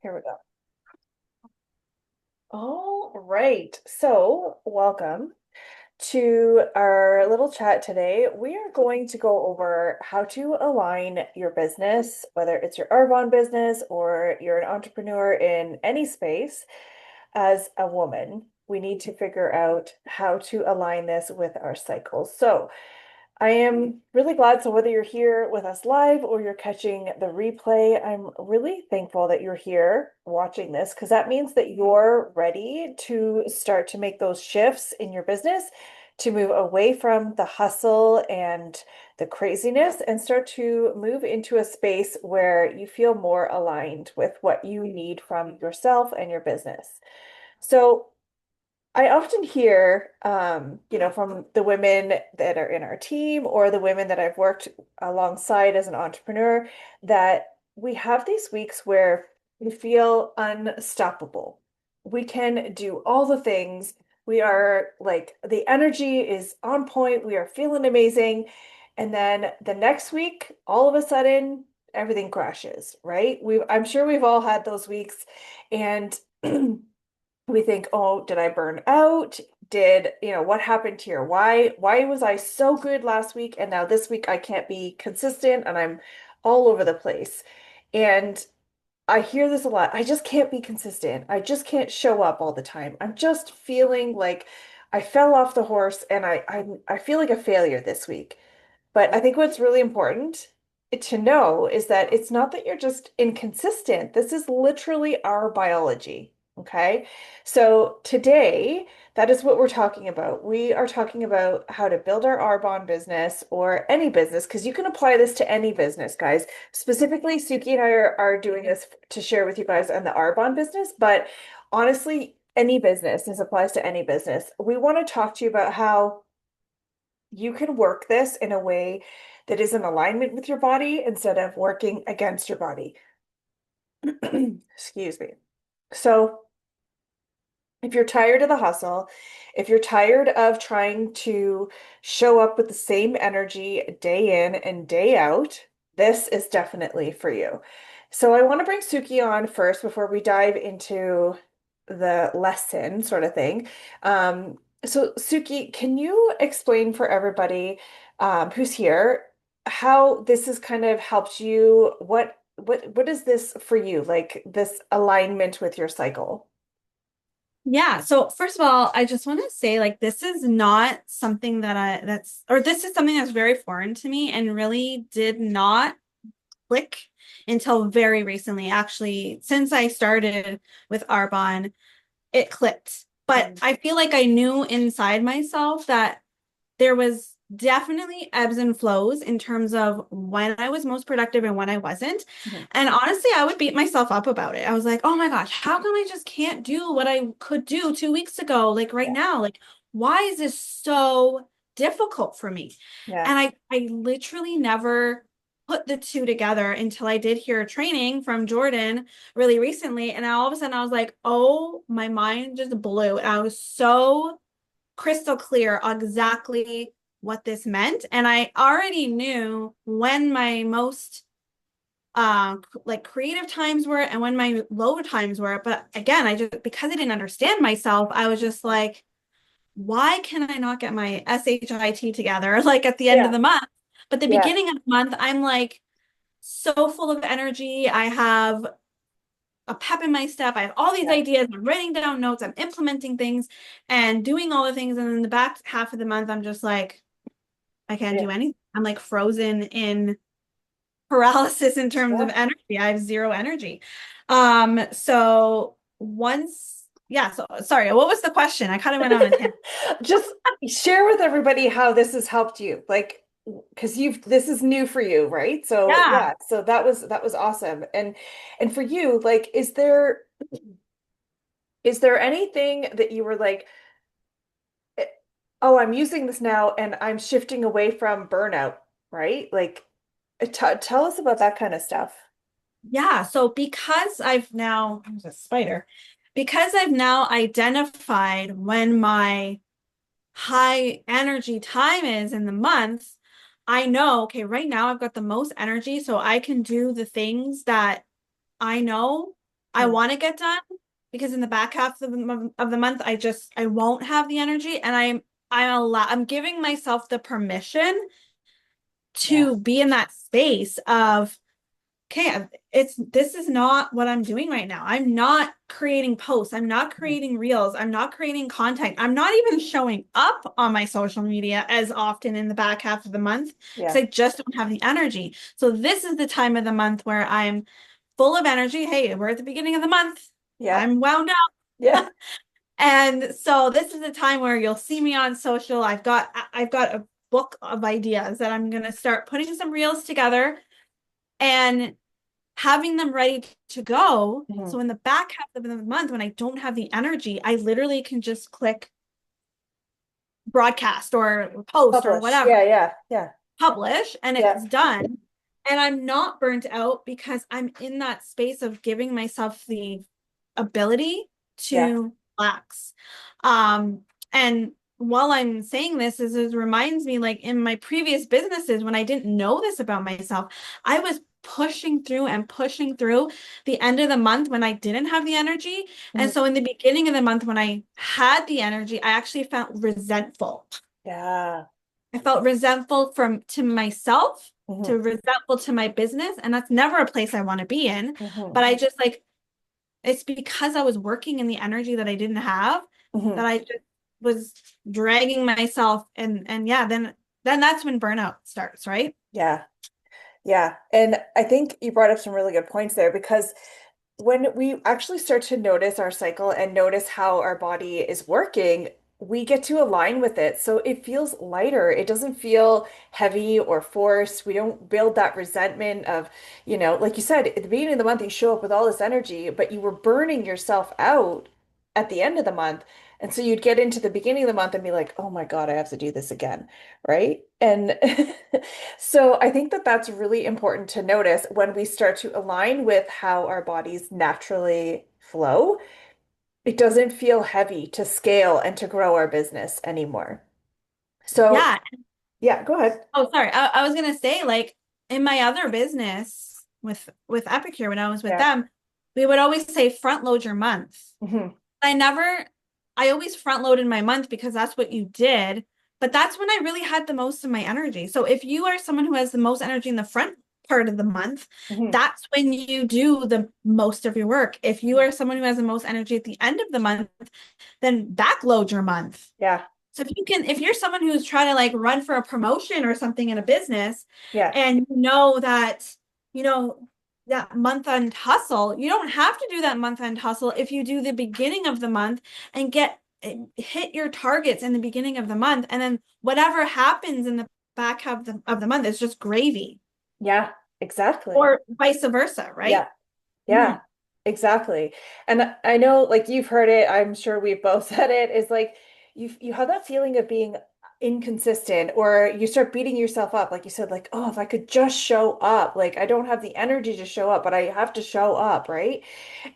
Here we go. All right. So, welcome to our little chat today. We are going to go over how to align your business, whether it's your Arbonne business or you're an entrepreneur in any space. As a woman, we need to figure out how to align this with our cycles. So, I am really glad. So, whether you're here with us live or you're catching the replay, I'm really thankful that you're here watching this because that means that you're ready to start to make those shifts in your business to move away from the hustle and the craziness and start to move into a space where you feel more aligned with what you need from yourself and your business. So, I often hear, from the women that are in our team or the women that I've worked alongside as an entrepreneur, that we have these weeks where we feel unstoppable. We can do all the things. We are like, the energy is on point. We are feeling amazing. And then the next week, all of a sudden, everything crashes, right? I'm sure we've all had those weeks. And we think, oh, did I burn out? What happened here? Why was I so good last week and now this week I can't be consistent and I'm all over the place. And I hear this a lot. I just can't be consistent. I just can't show up all the time. I'm just feeling like I fell off the horse and I feel like a failure this week. But I think what's really important to know is that it's not that you're just inconsistent. This is literally our biology. Okay. So today, that is what we're talking about. We are talking about how to build our Arbonne business or any business, because you can apply this to any business, guys. Specifically, Suki and I are doing this to share with you guys on the Arbonne business, but honestly, any business, this applies to any business. We want to talk to you about how you can work this in a way that is in alignment with your body instead of working against your body. Excuse me. So, if you're tired of the hustle, if you're tired of trying to show up with the same energy day in and day out, this is definitely for you. So, I want to bring Suki on first before we dive into the lesson sort of thing. So Suki, can you explain for everybody who's here how this has kind of helped you? What is this for you? Like this alignment with your cycle? Yeah. So first of all, I just want to say like this is not something this is something that's very foreign to me and really did not click until very recently. Actually, since I started with Arbonne, it clicked. But Mm. I feel like I knew inside myself that there was definitely ebbs and flows in terms of when I was most productive and when I wasn't. Mhm. And honestly, I would beat myself up about it. I was like, oh my gosh, how come I just can't do what I could do 2 weeks ago? Like right Yeah. now, like, why is this so difficult for me? Yeah. And I literally never put the two together until I did hear a training from Jordan really recently. And all of a sudden I was like, oh, my mind just blew. And I was so crystal clear exactly what this meant. And I already knew when my most like creative times were and when my low times were. But again, I just because I didn't understand myself, I was just like, why can I not get my SHIT together like at the end of Yeah. the month? But the Yeah. beginning of the month, I'm like so full of energy. I have a pep in my step. I have all these Yeah. ideas. I'm writing down notes. I'm implementing things and doing all the things. And then the back half of the month, I'm just like, I can't Yeah. do anything. I'm like frozen in paralysis in terms of Yeah. energy. I have zero energy. So once, yeah, so sorry, what was the question? I kind of went on a tangent. Just share with everybody how this has helped you. Like, because you've this is new for you, right? So Yeah. yeah, so that was awesome. And for you, like, is there anything that you were like, eh, oh, I'm using this now and I'm shifting away from burnout, right? Like, tell us about that kind of stuff. Yeah. So because I've now, there's a spider, because I've now identified when my high energy time is in the month, I know, okay, right now I've got the most energy, so I can do the things that I know I Mm. want to get done because in the back half of the month, I won't have the energy, and I'm giving myself the permission Yeah. to be in that space of, okay, this is not what I'm doing right now. I'm not creating posts. I'm not Mhm. creating reels. I'm not creating content. I'm not even showing up on my social media as often in the back half of the month because Yeah. I just don't have the energy. So this is the time of the month where I'm full of energy. Hey, we're at the beginning of the month. Yeah. I'm wound Yeah. up. And so this is the time where you'll see me on social. I've got a book of ideas that I'm going to start putting some reels together and having them ready to go. Mhm. So in the back half of the month, when I don't have the energy, I literally can just click broadcast or post or Publish. whatever, Yeah. Yeah. Yeah. publish, and Yeah. it's done. And I'm not burnt out because I'm in that space of giving myself the ability Yeah. to relax. Um, and while I'm saying this, is it reminds me like in my previous businesses, when I didn't know this about myself, I was pushing through and pushing through the end of the month when I didn't have the energy. And Mhm. so in the beginning of the month, when I had the energy, I actually felt resentful. Yeah. I felt resentful from to myself, Mhm. to resentful to my business, and that's never a place I want to be in. Mhm. But I just like it's because I was working in the energy that I didn't have that Mhm. I just was dragging myself and yeah, then that's when burnout starts, right? Yeah. Yeah. And I think you brought up some really good points there because when we actually start to notice our cycle and notice how our body is working, we get to align with it. So it feels lighter. It doesn't feel heavy or forced. We don't build that resentment of, like you said, at the beginning of the month, you show up with all this energy, but you were burning yourself out at the end of the month. And so you'd get into the beginning of the month and be like, oh my God, I have to do this again. Right. And so I think that that's really important to notice when we start to align with how our bodies naturally flow. It doesn't feel heavy to scale and to grow our business anymore. So, Yeah. yeah, go ahead. Oh, sorry. I was gonna say, like, in my other business with Epicure, when I was with Yeah. them, we would always say front load your month. Hmm. I never, I always front loaded my month because that's what you did. But that's when I really had the most of my energy. So if you are someone who has the most energy in the front part of the month, Hmm. that's when you do the most of your work. If you are someone who has the most energy at the end of the month, then backload your month. Yeah. So if you're someone who's trying to like run for a promotion or something in a business Yeah. and you know that, you know, that month end hustle, you don't have to do that month end hustle if you do the beginning of the month and hit your targets in the beginning of the month. And then whatever happens in the back half of the month is just gravy Yeah. Exactly. or vice versa, right? Yeah. Mhm. Yeah, exactly. And I know like you've heard it, I'm sure we've both said it, is like you have that feeling of being inconsistent or you start beating yourself up like you said like, oh, if I could just show up, like I don't have the energy to show up, but I have to show up, right?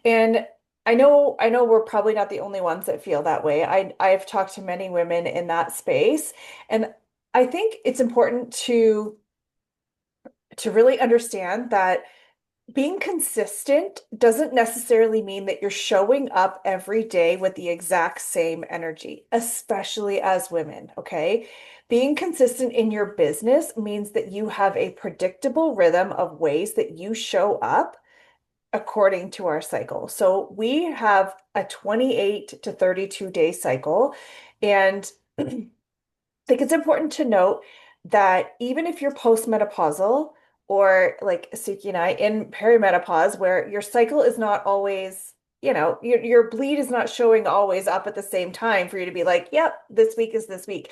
And I know we're probably not the only ones that feel that way. I've talked to many women in that space, and I think it's important to really understand that being consistent doesn't necessarily mean that you're showing up every day with the exact same energy, especially as women, okay? Being consistent in your business means that you have a predictable rhythm of ways that you show up according to our cycle. So we have a 28 to 32 day cycle. And think it's important to note that even if you're postmenopausal or like Suki and I in perimenopause, where your cycle is not always, your bleed is not showing always up at the same time for you to be like, yep, this week is this week.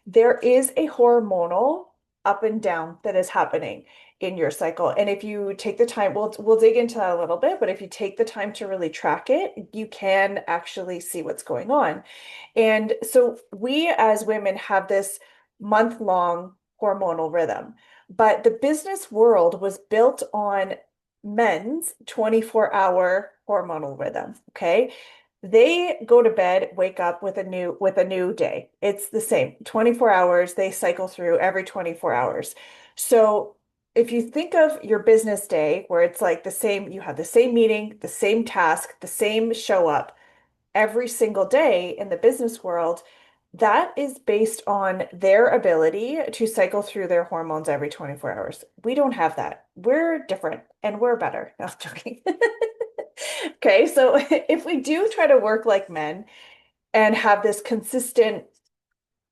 There is a hormonal up and down that is happening in your cycle. And if you take the time, we'll dig into that a little bit, but if you take the time to really track it, you can actually see what's going on. And so we as women have this month-long hormonal rhythm, but the business world was built on men's 24-hour hormonal rhythm, okay? They go to bed, wake up with a new day. It's the same. 24 hours, they cycle through every 24 hours. So if you think of your business day where it's like the same, you have the same meeting, the same task, the same show up every single day in the business world, that is based on their ability to cycle through their hormones every 24 hours. We don't have that. We're different and we're better. No, I'm joking. Okay, so if we do try to work like men and have this consistent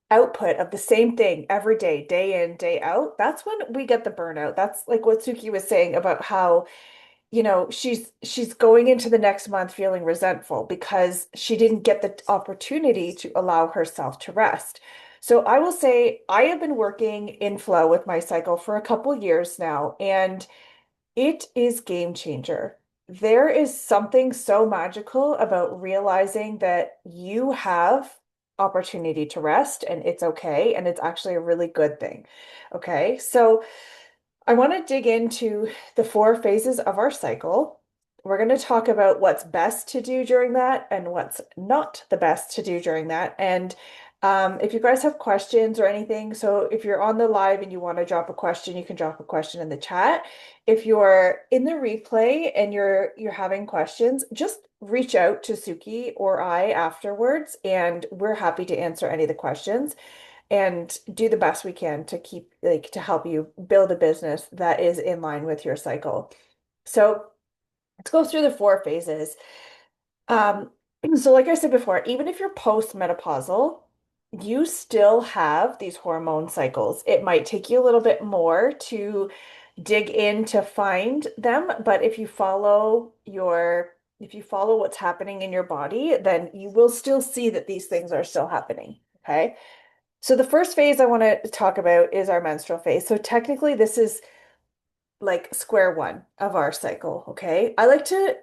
output of the same thing every day in, day out, that's when we get the burnout. That's like what Suki was saying about how, she's going into the next month feeling resentful because she didn't get the opportunity to allow herself to rest. So I will say I have been working in flow with my cycle for a couple years now, and it is game changer. There is something so magical about realizing that you have opportunity to rest and it's okay, and it's actually a really good thing. Okay, so I want to dig into the four phases of our cycle. We're going to talk about what's best to do during that and what's not the best to do during that. And if you guys have questions or anything, so if you're on the live and you want to drop a question, you can drop a question in the chat. If you're in the replay and you're having questions, just reach out to Suki or I afterwards, and we're happy to answer any of the questions and do the best we can to keep like to help you build a business that is in line with your cycle. So let's go through the four phases. Um, so like I said before, even if you're postmenopausal, you still have these hormone cycles. It might take you a little bit more to dig in to find them, but if you follow what's happening in your body, then you will still see that these things are still happening. Okay. So the first phase I want to talk about is our menstrual phase. So technically, this is like square one of our cycle, okay? I like to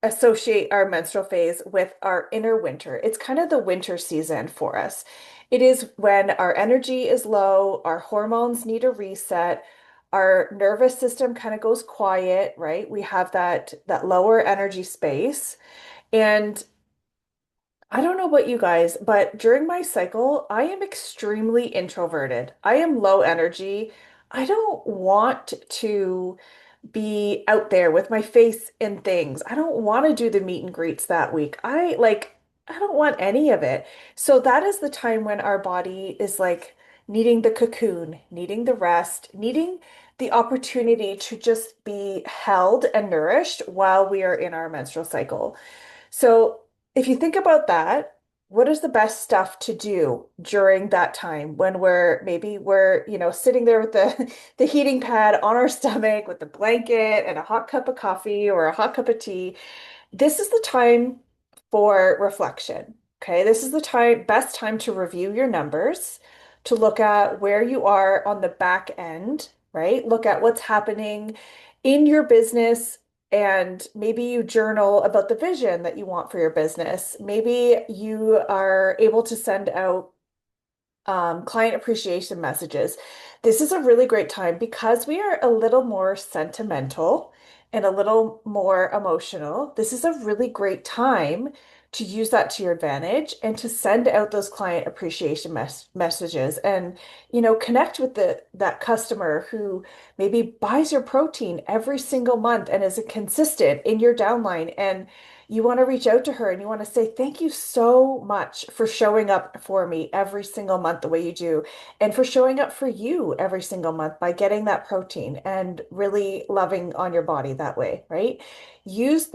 associate our menstrual phase with our inner winter. It's kind of the winter season for us. It is when our energy is low, our hormones need a reset, our nervous system kind of goes quiet, right? We have that lower energy space. And I don't know about you guys, but during my cycle, I am extremely introverted. I am low energy. I don't want to be out there with my face in things. I don't want to do the meet and greets that week. I don't want any of it. So that is the time when our body is like needing the cocoon, needing the rest, needing the opportunity to just be held and nourished while we are in our menstrual cycle. So if you think about that, what is the best stuff to do during that time when we're sitting there with the the heating pad on our stomach with the blanket and a hot cup of coffee or a hot cup of tea? This is the time for reflection. Okay, this is the best time to review your numbers, to look at where you are on the back end, right? Look at what's happening in your business, and maybe you journal about the vision that you want for your business. Maybe you are able to send out client appreciation messages. This is a really great time because we are a little more sentimental and a little more emotional. This is a really great time to use that to your advantage and to send out those client appreciation messages, and connect with that customer who maybe buys your protein every single month and is consistent in your downline, and you want to reach out to her and you want to say, thank you so much for showing up for me every single month the way you do, and for showing up for you every single month by getting that protein and really loving on your body that way, right? Use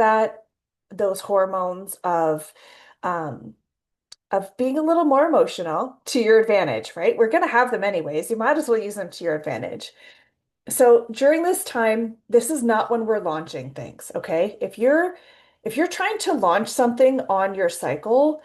those hormones um, of being a little more emotional to your advantage, right? We're going to have them anyways. You might as well use them to your advantage. So during this time, this is not when we're launching things, okay? If you're trying to launch something on your cycle,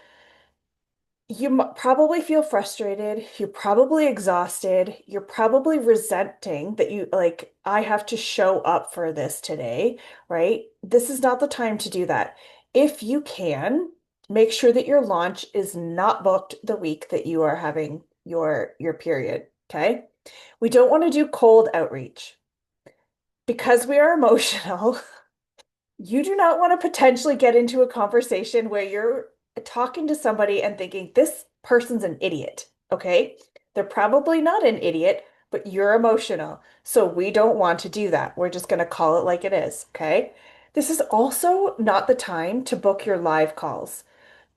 you probably feel frustrated, you're probably exhausted, you're probably resenting that you like, I have to show up for this today, right? This is not the time to do that. If you can, make sure that your launch is not booked the week that you are having your period, okay? We don't want to do cold outreach because we are emotional. You do not want to potentially get into a conversation where you're talking to somebody and thinking, this person's an idiot, okay? They're probably not an idiot, but you're emotional. So we don't want to do that. We're just going to call it like it is, okay? This is also not the time to book your live calls.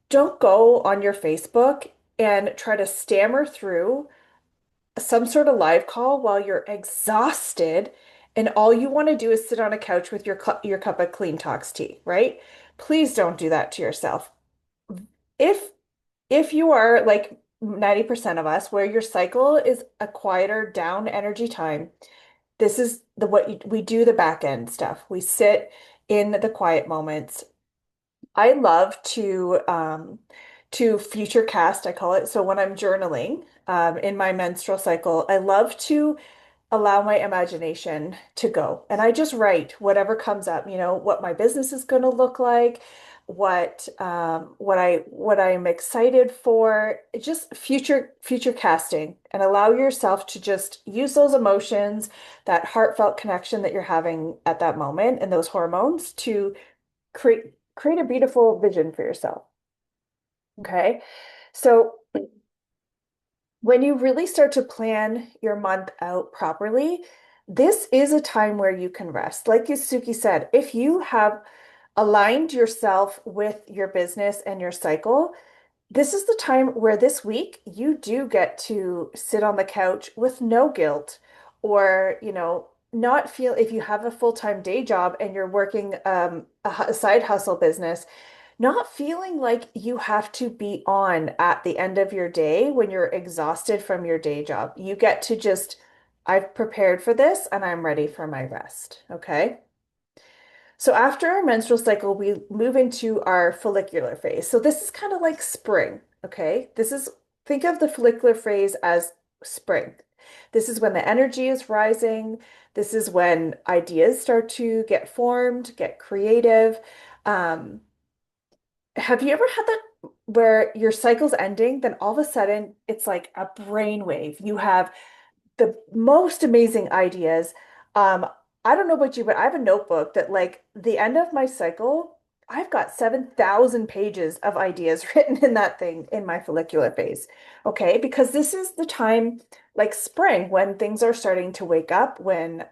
Don't go on your Facebook and try to stammer through some sort of live call while you're exhausted and all you want to do is sit on a couch with your cup of Clean Talks tea, right? Please don't do that to yourself. If if you are like 90% of us where your cycle is a quieter down energy time, this is we do the back end stuff. We sit in the quiet moments. I love to future cast, I call it. So when I'm journaling in my menstrual cycle, I love to allow my imagination to go. And I just write whatever comes up, what my business is going to look like, what I'm excited for, just future casting and allow yourself to just use those emotions, that heartfelt connection that you're having at that moment and those hormones to create a beautiful vision for yourself. Okay. So when you really start to plan your month out properly, this is a time where you can rest. Like Suki said, if you have aligned yourself with your business and your cycle, this is the time where this week you do get to sit on the couch with no guilt or, not feel if you have a full-time day job and you're working a side hustle business not feeling like you have to be on at the end of your day when you're exhausted from your day job. You get to just, I've prepared for this and I'm ready for my rest. Okay. So after our menstrual cycle, we move into our follicular phase. So this is kind of like spring. Okay. Think of the follicular phase as spring. This is when the energy is rising. This is when ideas start to get formed, get creative. Um, have you ever had that where your cycle's ending, then all of a sudden it's like a brainwave? You have the most amazing ideas. Um, I don't know about you, but I have a notebook that like the end of my cycle, I've got 7,000 pages of ideas written in that thing in my follicular phase. Okay, because this is the time like spring when things are starting to wake up, when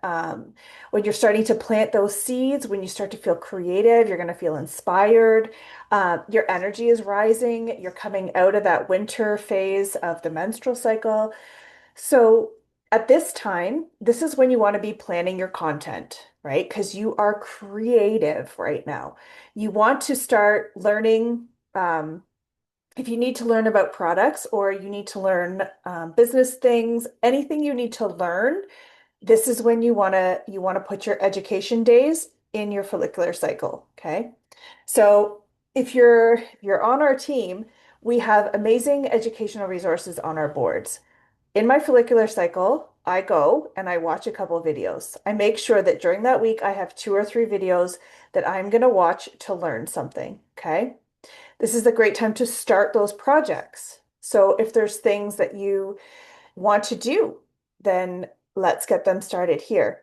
you're starting to plant those seeds, when you start to feel creative, you're going to feel inspired. Your energy is rising. You're coming out of that winter phase of the menstrual cycle. So at this time, this is when you want to be planning your content, right? Because you are creative right now. You want to start learning, if you need to learn about products or you need to learn business things, anything you need to learn, this is when you want to put your education days in your follicular cycle, okay? So if you're on our team, we have amazing educational resources on our boards. In my follicular cycle, I go and I watch a couple of videos. I make sure that during that week I have 2 or 3 videos that I'm going to watch to learn something, okay? This is a great time to start those projects. So if there's things that you want to do, then let's get them started here.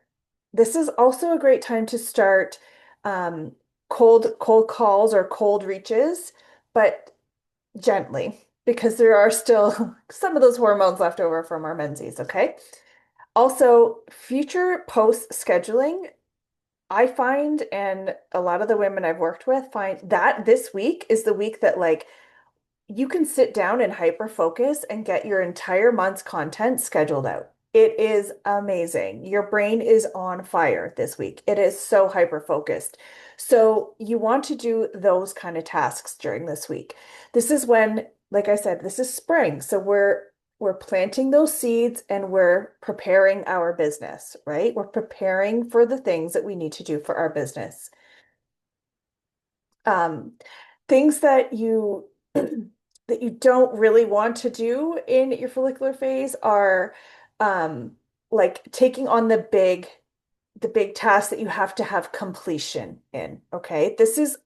This is also a great time to start um, cold calls or cold reaches, but gently, because there are still some of those hormones left over from our menses, okay? Also, future post scheduling, I find, and a lot of the women I've worked with find that this week is the week that like you can sit down and hyper focus and get your entire month's content scheduled out. It is amazing. Your brain is on fire this week. It is so hyper focused. So you want to do those kind of tasks during this week. This is when, like I said, this is spring. So we're planting those seeds and we're preparing our business, right? We're preparing for the things that we need to do for our business. Um, things that you that you don't really want to do in your follicular phase are um, like taking on the big task that you have to have completion in. Okay, this is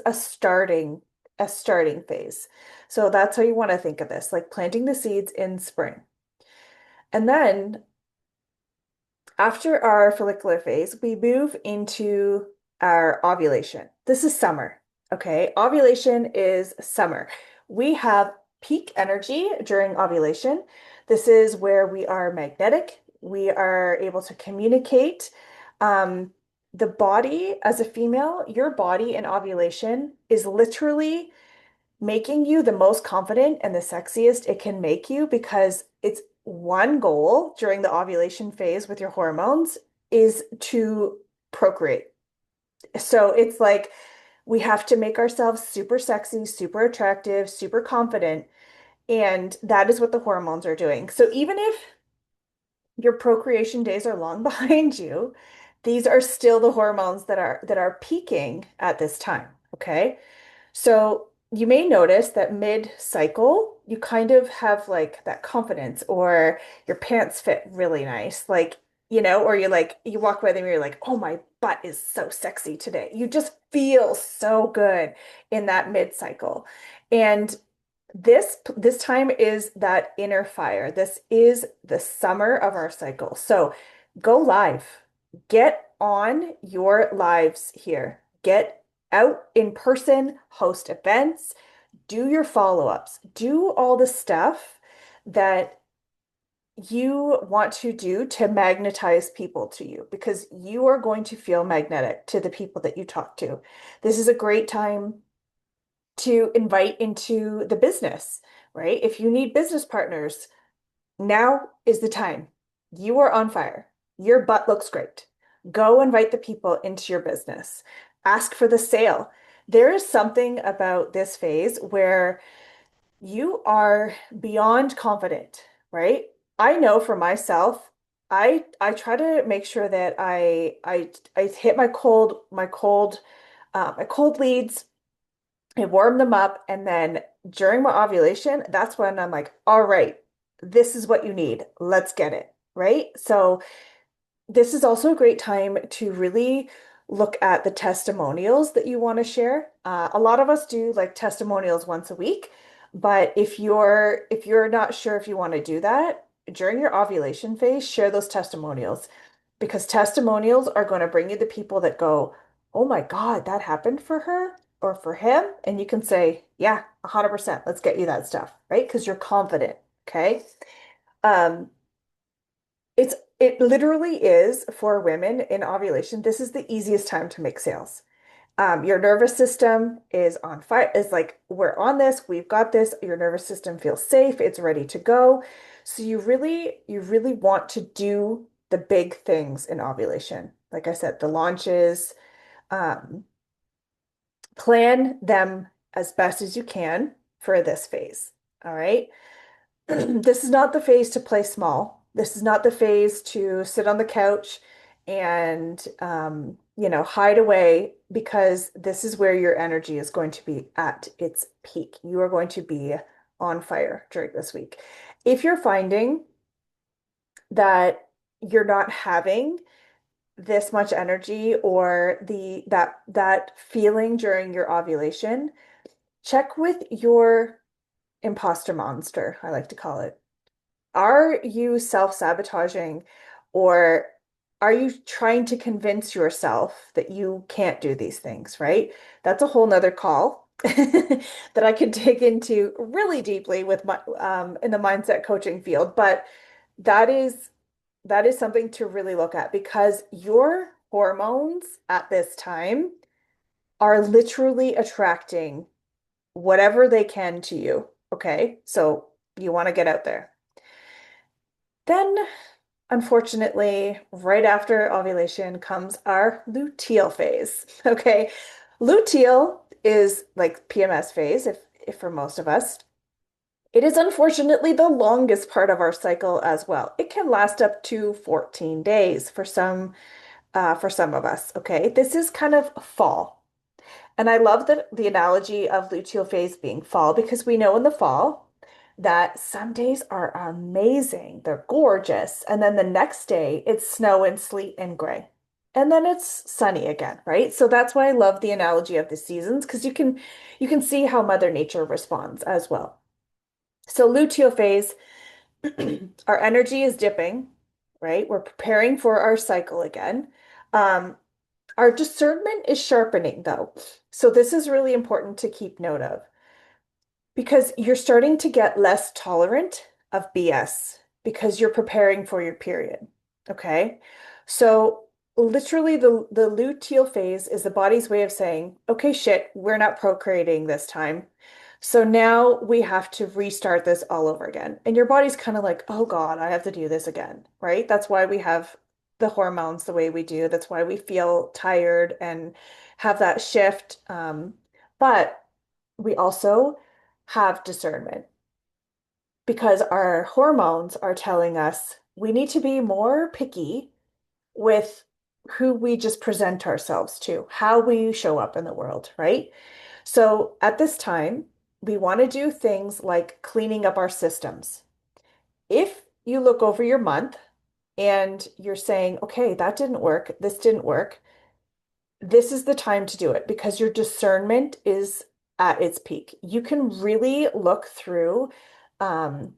a starting phase. So that's how you want to think of this, like planting the seeds in spring. And then after our follicular phase, we move into our ovulation. This is summer. Okay, ovulation is summer. We have peak energy during ovulation. This is where we are magnetic. We are able to communicate. Um, the body, as a female, your body in ovulation is literally making you the most confident and the sexiest it can make you because it's one goal during the ovulation phase with your hormones is to procreate. So it's like we have to make ourselves super sexy, super attractive, super confident, and that is what the hormones are doing. So even if your procreation days are long behind you, these are still the hormones that are peaking at this time, okay? So you may notice that mid-cycle, you kind of have like that confidence, or your pants fit really nice, like, or you walk by them, you're like, oh, my butt is so sexy today. You just feel so good in that mid-cycle. And this time is that inner fire. This is the summer of our cycle. So go live. Get on your lives here. Get out in person, host events, do your follow-ups, do all the stuff that you want to do to magnetize people to you because you are going to feel magnetic to the people that you talk to. This is a great time to invite into the business, right? If you need business partners, now is the time. You are on fire. Your butt looks great. Go invite the people into your business. Ask for the sale. There is something about this phase where you are beyond confident, right? I know for myself, I try to make sure that I hit my cold leads. I warm them up, and then during my ovulation, that's when I'm like, all right, this is what you need. Let's get it, right? So this is also a great time to really look at the testimonials that you want to share. A lot of us do like testimonials once a week, but if you're not sure if you want to do that during your ovulation phase, share those testimonials because testimonials are going to bring you the people that go, "Oh my God, that happened for her or for him," and you can say, "Yeah, 100%. Let's get you that stuff," right? Because you're confident. Okay. Um, it literally is for women in ovulation. This is the easiest time to make sales. Your nervous system is on fire, is like, we're on this, we've got this. Your nervous system feels safe, it's ready to go. So you really want to do the big things in ovulation. Like I said, the launches, um, plan them as best as you can for this phase. All right. This is not the phase to play small. This is not the phase to sit on the couch and hide away because this is where your energy is going to be at its peak. You are going to be on fire during this week. If you're finding that you're not having this much energy or that feeling during your ovulation, check with your imposter monster, I like to call it. Are you self-sabotaging, or are you trying to convince yourself that you can't do these things, right? That's a whole nother call that I could dig into really deeply with my in the mindset coaching field. But that is that is something to really look at because your hormones at this time are literally attracting whatever they can to you. Okay, so you want to get out there. Then, unfortunately, right after ovulation comes our luteal phase. Okay. Luteal is like PMS phase, if for most of us. It is unfortunately the longest part of our cycle as well. It can last up to 14 days for some of us. Okay. This is kind of fall. And I love the analogy of luteal phase being fall because we know in the fall that some days are amazing. They're gorgeous. And then the next day it's snow and sleet and gray. And then it's sunny again, right? So that's why I love the analogy of the seasons because you can see how Mother Nature responds as well. So luteal phase, our energy is dipping, right? We're preparing for our cycle again. Um, our discernment is sharpening, though. So this is really important to keep note of because you're starting to get less tolerant of BS. because you're preparing for your period. Okay. So literally the luteal phase is the body's way of saying, okay, shit, we're not procreating this time. So now we have to restart this all over again. And your body's kind of like, oh God, I have to do this again, right? That's why we have the hormones the way we do. That's why we feel tired and have that shift. But we also have discernment because our hormones are telling us we need to be more picky with who we just present ourselves to, how we show up in the world, right? So at this time, we want to do things like cleaning up our systems. If you look over your month and you're saying, okay, that didn't work, this didn't work, this is the time to do it because your discernment is at its peak. You can really look through um,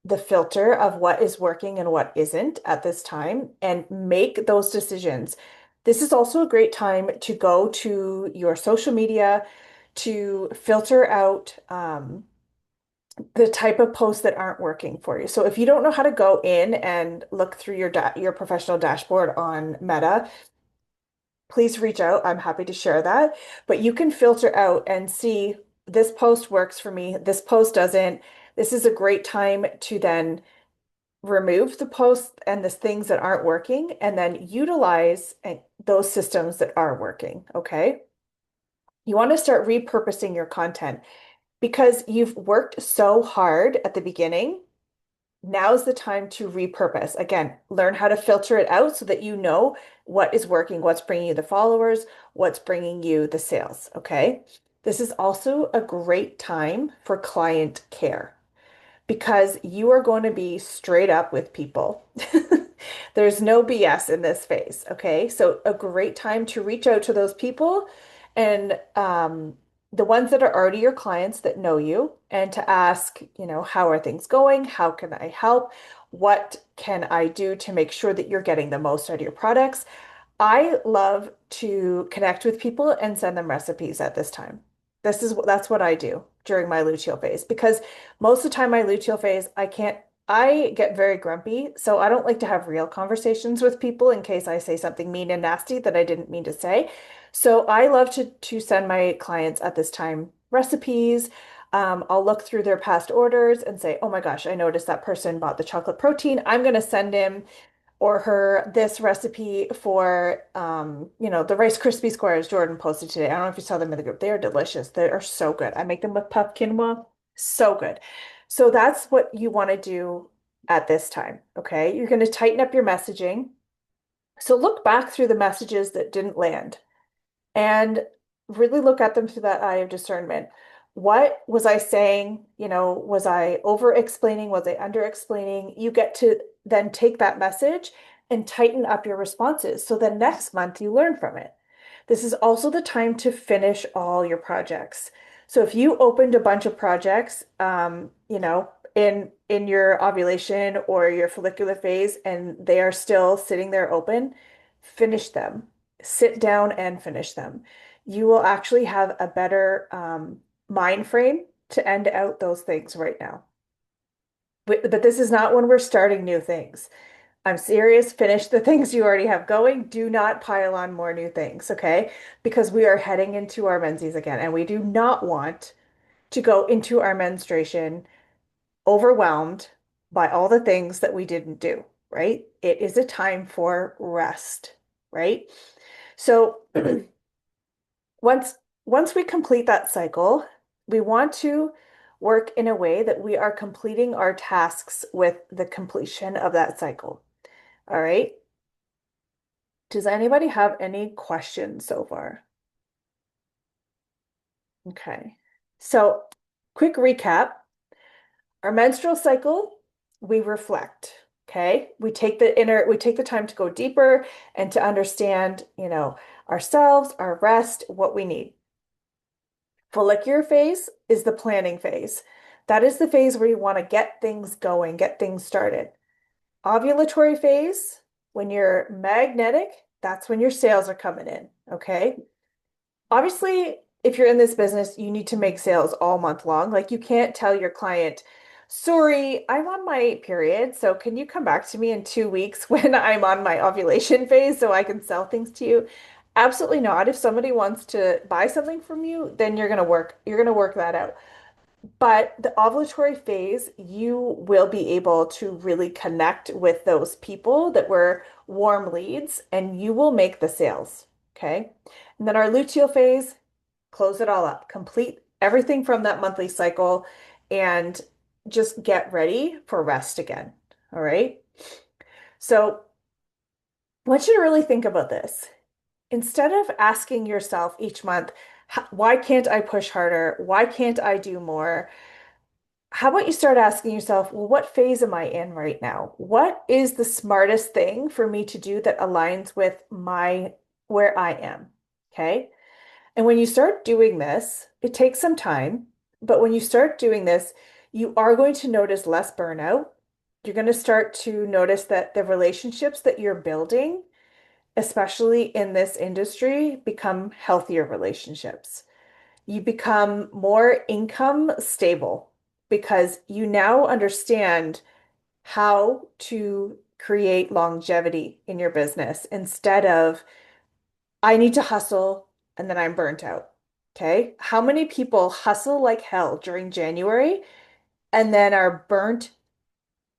the filter of what is working and what isn't at this time and make those decisions. This is also a great time to go to your social media to filter out the type of posts that aren't working for you. So if you don't know how to go in and look through your professional dashboard on Meta, please reach out. I'm happy to share that. But you can filter out and see this post works for me, this post doesn't. This is a great time to then remove the posts and the things that aren't working and then utilize those systems that are working. Okay. You want to start repurposing your content because you've worked so hard at the beginning. Now's the time to repurpose. Again, learn how to filter it out so that you know what is working, what's bringing you the followers, what's bringing you the sales. Okay. This is also a great time for client care because you are going to be straight up with people. There's no BS in this phase. Okay. So, a great time to reach out to those people and the ones that are already your clients that know you and to ask, how are things going? How can I help? What can I do to make sure that you're getting the most out of your products? I love to connect with people and send them recipes at this time. That's what I do during my luteal phase because most of the time my luteal phase I get very grumpy, so I don't like to have real conversations with people in case I say something mean and nasty that I didn't mean to say. So I love to send my clients at this time recipes. I'll look through their past orders and say, oh my gosh, I noticed that person bought the chocolate protein. I'm going to send him or her this recipe for the Rice Krispie squares Jordan posted today. I don't know if you saw them in the group. They are delicious. They are so good. I make them with puff quinoa. So good. So that's what you want to do at this time. Okay. You're going to tighten up your messaging. So look back through the messages that didn't land and really look at them through that eye of discernment. What was I saying? Was I over explaining? Was I under explaining? You get to then take that message and tighten up your responses. So then next month you learn from it. This is also the time to finish all your projects. So if you opened a bunch of projects, in your ovulation or your follicular phase, and they are still sitting there open, finish them. Sit down and finish them. You will actually have a better mind frame to end out those things right now. But this is not when we're starting new things. I'm serious. Finish the things you already have going. Do not pile on more new things, okay? Because we are heading into our menses again, and we do not want to go into our menstruation overwhelmed by all the things that we didn't do, right? It is a time for rest, right? So once once we complete that cycle, we want to work in a way that we are completing our tasks with the completion of that cycle. All right. Does anybody have any questions so far? Okay. So, quick recap. Our menstrual cycle, we reflect. Okay. We take the time to go deeper and to understand, ourselves, our rest, what we need. Follicular phase is the planning phase. That is the phase where you want to get things going, get things started. Ovulatory phase, when you're magnetic, that's when your sales are coming in. Okay. Obviously, if you're in this business, you need to make sales all month long. Like you can't tell your client, Sorry, I'm on my period, so can you come back to me in 2 weeks when I'm on my ovulation phase so I can sell things to you? Absolutely not. If somebody wants to buy something from you, then you're gonna work that out. But the ovulatory phase, you will be able to really connect with those people that were warm leads and you will make the sales. Okay. And then our luteal phase, close it all up, complete everything from that monthly cycle and just get ready for rest again. All right. So I want you to really think about this. Instead of asking yourself each month, why can't I push harder? Why can't I do more? How about you start asking yourself, well, what phase am I in right now? What is the smartest thing for me to do that aligns with my where I am? Okay. And when you start doing this, it takes some time, but when you start doing this, you are going to notice less burnout. You're going to start to notice that the relationships that you're building, especially in this industry, become healthier relationships. You become more income stable because you now understand how to create longevity in your business instead of I need to hustle and then I'm burnt out. Okay. How many people hustle like hell during January and then are burnt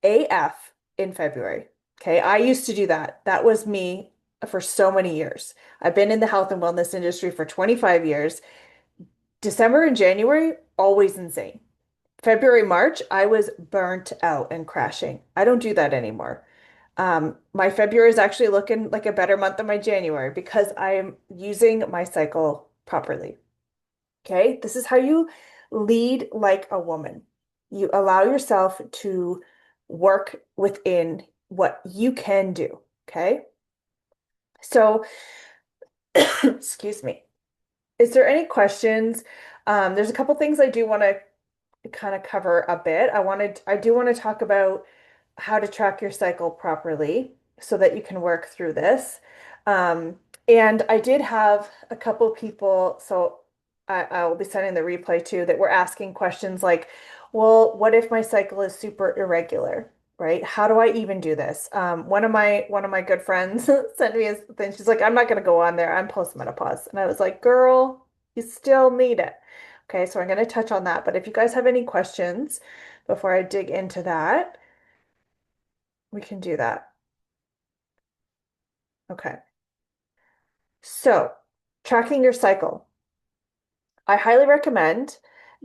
AF in February? Okay. I used to do that. That was me for so many years. I've been in the health and wellness industry for 25 years. December and January, always insane. February, March, I was burnt out and crashing. I don't do that anymore. My February is actually looking like a better month than my January because I'm using my cycle properly. Okay, this is how you lead like a woman. You allow yourself to work within what you can do. Okay, so excuse me. Is there any questions? There's a couple things I do want to kind of cover a bit. I do want to talk about how to track your cycle properly so that you can work through this. Um, and I did have a couple people, so I will be sending the replay too, that were asking questions like, well, what if my cycle is super irregular, right? How do I even do this? One of my good friends sent me a thing. She's like, I'm not going to go on there. I'm postmenopause. And I was like, girl, you still need it. Okay, so I'm going to touch on that. But if you guys have any questions before I dig into that, we can do that. Okay. So, tracking your cycle. I highly recommend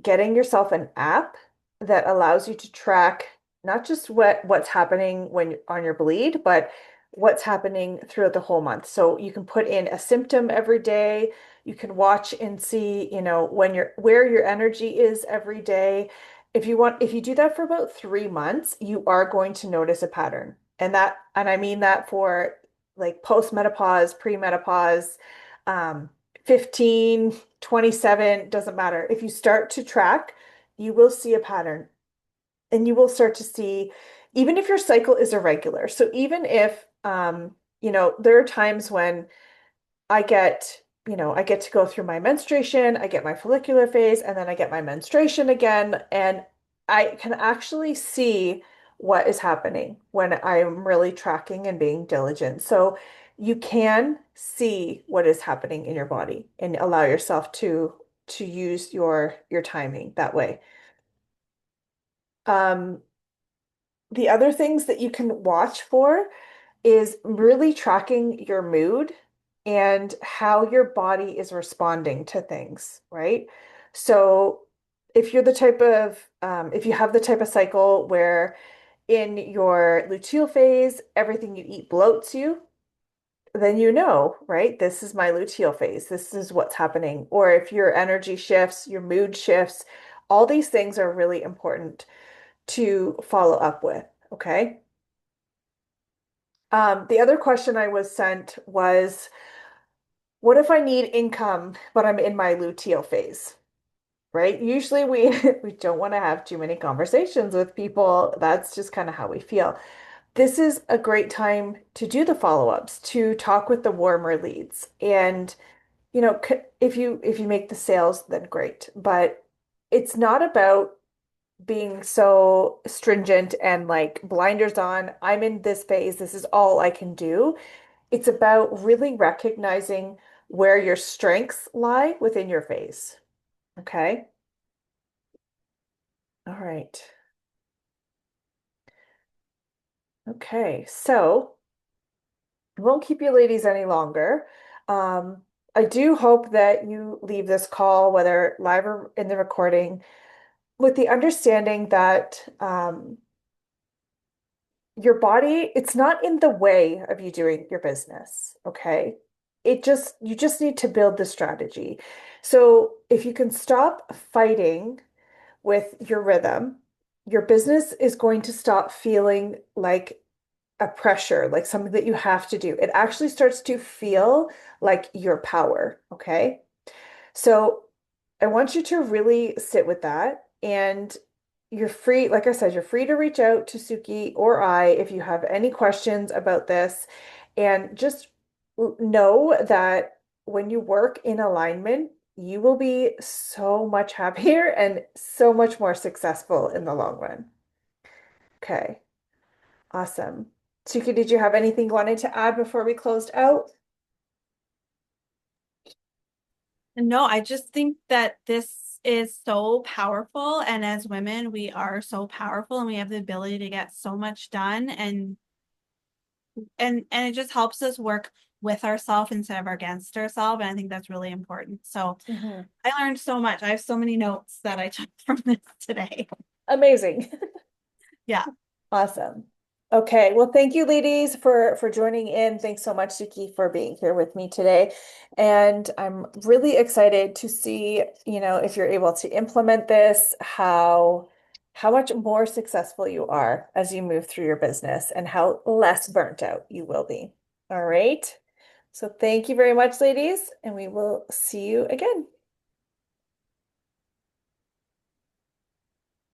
getting yourself an app that allows you to track not just what's happening when on your bleed, but what's happening throughout the whole month. So you can put in a symptom every day. You can watch and see, when where your energy is every day. If you do that for about 3 months, you are going to notice a pattern. And I mean that for like post-menopause, pre-menopause, 15, 27, doesn't matter. If you start to track, you will see a pattern and you will start to see, even if your cycle is irregular. So even if, there are times when I get to go through my menstruation, I get my follicular phase, and then I get my menstruation again. And I can actually see what is happening when I'm really tracking and being diligent. So you can see what is happening in your body and allow yourself to use your timing that way. Um, the other things that you can watch for is really tracking your mood and how your body is responding to things, right? So if you have the type of cycle where in your luteal phase, everything you eat bloats you, then you know, right? This is my luteal phase. This is what's happening. Or if your energy shifts, your mood shifts, all these things are really important to follow up with, okay? The other question I was sent was, what if I need income, but I'm in my luteal phase, right? Usually we we don't want to have too many conversations with people. That's just kind of how we feel. This is a great time to do the follow-ups, to talk with the warmer leads. And, if you make the sales, then great. But it's not about being so stringent and like blinders on. I'm in this phase. This is all I can do. It's about really recognizing where your strengths lie within your phase. Okay. All right. Okay. So I won't keep you ladies any longer. Um, I do hope that you leave this call, whether live or in the recording, with the understanding that your body, it's not in the way of you doing your business, okay? You just need to build the strategy. So if you can stop fighting with your rhythm, your business is going to stop feeling like a pressure, like something that you have to do. It actually starts to feel like your power, okay? So I want you to really sit with that. And you're free, like I said, you're free to reach out to Suki or I if you have any questions about this. And just know that when you work in alignment, you will be so much happier and so much more successful in the long run. Okay, awesome. Suki, did you have anything you wanted to add before we closed out? No, I just think that this is so powerful. And as women, we are so powerful and we have the ability to get so much done. And it just helps us work with ourselves instead of against ourselves. And I think that's really important. So Mhm. I learned so much. I have so many notes that I took from this today. Amazing. Yeah. Awesome. Okay. Well, thank you, ladies, for joining in. Thanks so much, Suki, for being here with me today. And I'm really excited to see, if you're able to implement this, how much more successful you are as you move through your business and how less burnt out you will be. All right. So thank you very much, ladies, and we will see you again.